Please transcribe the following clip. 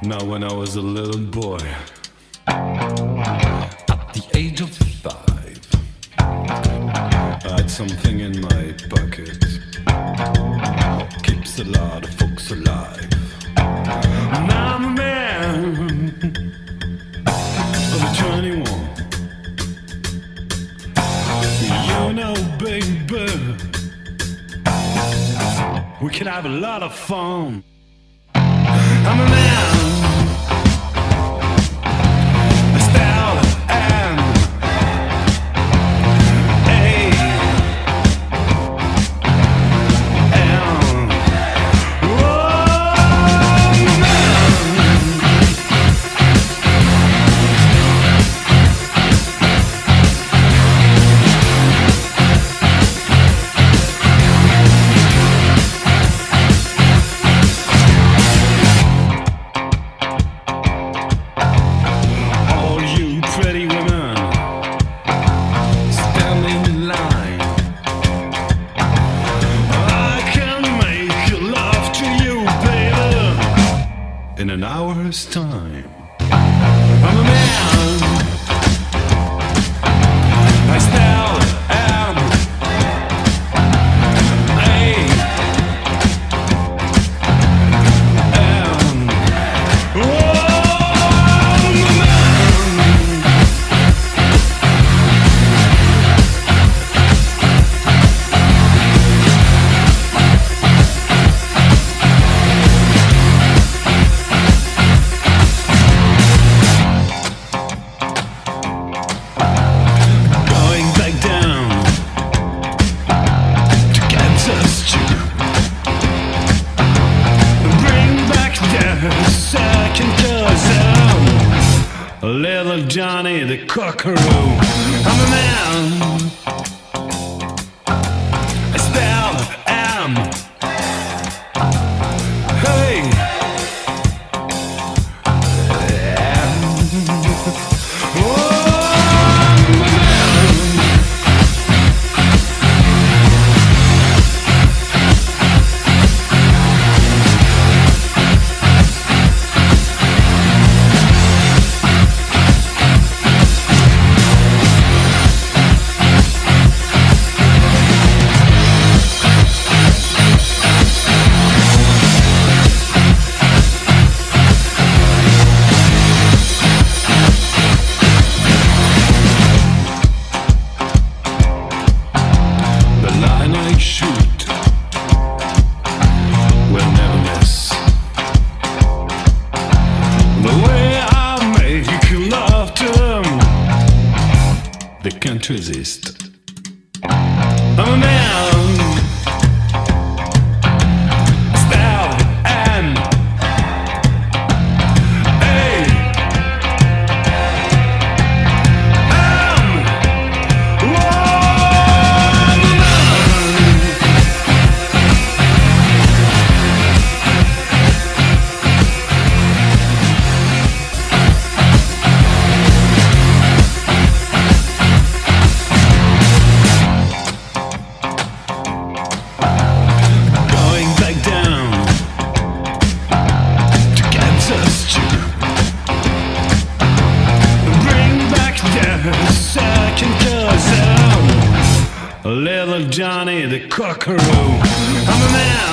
Now when I was a little boy, at the age of 5, I had something in my pocket, keeps a lot of folks alive. Now I'm a man of 21. You know, baby, we can have a lot of fun. I'm a man, a style and in an hour's time. I'm a man, I still am little Johnny the Cockaroo. I'm a man, I still am. Hey, shoot will never miss. The way I make love to them, they can't resist. I'm a man, style and little Johnny the Cockaroo. I'm a man.